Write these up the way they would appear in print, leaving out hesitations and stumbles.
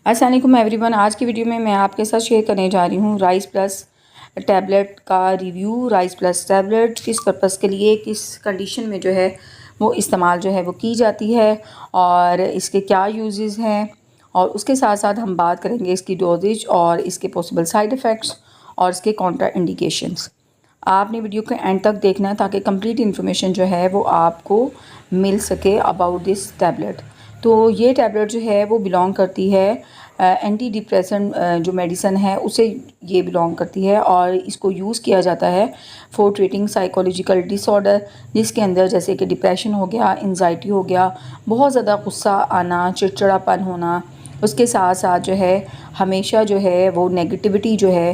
अस्सलाम वालेकुम एवरीवन। आज की वीडियो में मैं आपके साथ शेयर करने जा रही हूँ राइस प्लस टैबलेट का रिव्यू। राइस प्लस टैबलेट किस पर्पज़ के लिए, किस कंडीशन में जो है वो इस्तेमाल जो है वो की जाती है और इसके क्या यूजेस हैं, और उसके साथ साथ हम बात करेंगे इसकी डोजेज और इसके पॉसिबल साइड इफ़ेक्ट्स और इसके कॉन्ट्रा इंडिकेशंस। आपने वीडियो को एंड तक देखना है ताकि कंप्लीट इन्फॉर्मेशन जो है वो आपको मिल सके अबाउट दिस टैबलेट। तो ये टैबलेट जो है वो बिलोंग करती है एंटी डिप्रेसेंट जो मेडिसन है उसे ये बिलोंग करती है, और इसको यूज़ किया जाता है फॉर ट्रीटिंग साइकोलॉजिकल डिसऑर्डर, जिसके अंदर जैसे कि डिप्रेशन हो गया, एंजाइटी हो गया, बहुत ज़्यादा गुस्सा आना, चिड़चिड़ापन होना, उसके साथ साथ जो है हमेशा जो है वो नेगेटिविटी जो है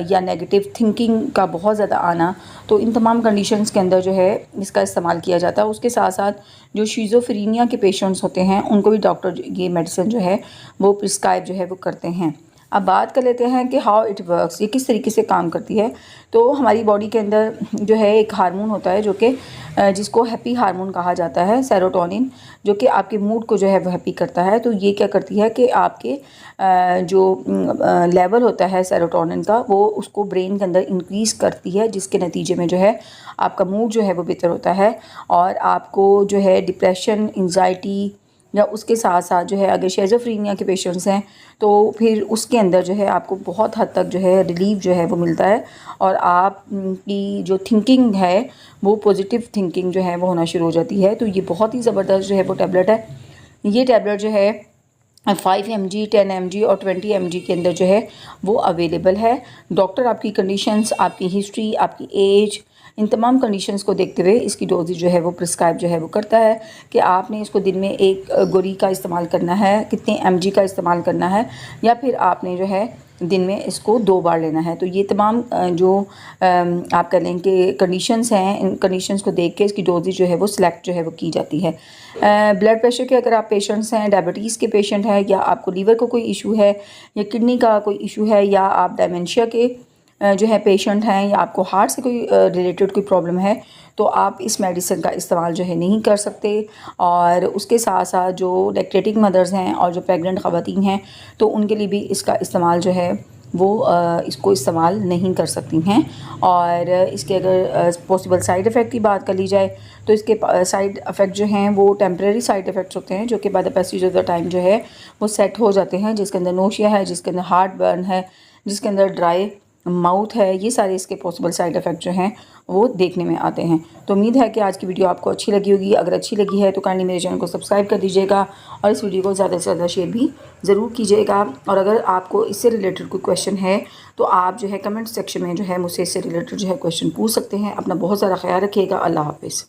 या नेगेटिव थिंकिंग का बहुत ज़्यादा आना। तो इन तमाम कंडीशंस के अंदर जो है इसका इस्तेमाल किया जाता है। उसके साथ साथ जो शिज़ोफ्रेनिया के पेशेंट्स होते हैं उनको भी डॉक्टर ये मेडिसिन जो है वो प्रिस्क्राइब जो है वो करते हैं। अब बात कर लेते हैं कि हाउ इट वर्क्स, ये किस तरीके से काम करती है। तो हमारी बॉडी के अंदर जो है एक हार्मोन होता है जो कि जिसको हैप्पी हार्मोन कहा जाता है, सेरोटोनिन, जो कि आपके मूड को जो है वो हैप्पी करता है। तो ये क्या करती है कि आपके जो लेवल होता है सेरोटोनिन का वो उसको ब्रेन के अंदर इंक्रीज़ करती है, जिसके नतीजे में जो है आपका मूड जो है वो बेहतर होता है, और आपको जो है डिप्रेशन, एंजाइटी या उसके साथ साथ जो है अगर शिज़ोफ्रेनिया के पेशेंट्स हैं तो फिर उसके अंदर जो है आपको बहुत हद तक जो है रिलीफ जो है वो मिलता है, और आप की जो थिंकिंग है वो पॉजिटिव थिंकिंग जो है वो होना शुरू हो जाती है। तो ये बहुत ही ज़बरदस्त जो है वो टैबलेट है। ये टैबलेट जो है 5 mg, 10 mg और 20 mg के अंदर जो है वो अवेलेबल है। डॉक्टर आपकी कंडीशंस, आपकी हिस्ट्री, आपकी एज, इन तमाम कंडीशंस को देखते हुए इसकी डोजेज जो है वो प्रिस्क्राइब जो है वो करता है कि आपने इसको दिन में एक गोली का इस्तेमाल करना है, कितने mg का इस्तेमाल करना है, या फिर आपने जो है दिन में इसको 2 बार लेना है। तो ये तमाम जो आप कह लें कि कंडीशंस हैं, इन कंडीशंस को देख के इसकी डोजेज जो है वो सिलेक्ट जो है वो की जाती है। ब्लड प्रेशर के अगर आप पेशेंट्स हैं, डायबिटीज़ के पेशेंट हैं, या आपको लीवर का कोई इशू है, या किडनी का कोई इशू है, या आप डायमेंशिया के जो है पेशेंट हैं, या आपको हार्ट से कोई रिलेटेड कोई प्रॉब्लम है, तो आप इस मेडिसिन का इस्तेमाल जो है नहीं कर सकते। और उसके साथ साथ जो लैक्टेटिंग मदर्स हैं और जो प्रेग्नेंट ख़वातीन हैं तो उनके लिए भी इसका इस्तेमाल जो है वो इसको इस्तेमाल नहीं कर सकती हैं। और इसके अगर पॉसिबल साइड इफ़ेक्ट की बात कर ली जाए तो इसके साइड इफ़ेक्ट जो हैं वो टेम्प्रेरी साइड इफ़ेक्ट्स होते हैं, जो कि by the passage of the time जो है वो सेट हो जाते हैं, जिसके अंदर नोशिया है, जिसके अंदर हार्ट बर्न है, जिसके अंदर ड्राई माउथ है। ये सारे इसके पॉसिबल साइड इफ़ेक्ट जो हैं वो देखने में आते हैं। तो उम्मीद है कि आज की वीडियो आपको अच्छी लगी होगी। अगर अच्छी लगी है तो काइंडली मेरे चैनल को सब्सक्राइब कर दीजिएगा और इस वीडियो को ज़्यादा से ज़्यादा शेयर भी ज़रूर कीजिएगा। और अगर आपको इससे रिलेटेड कोई क्वेश्चन है तो आप जो है कमेंट सेक्शन में जो है मुझसे इससे रिलेटेड जो है क्वेश्चन पूछ सकते हैं। अपना बहुत सारा ख्याल रखिएगा। अल्लाह हाफ़िज़।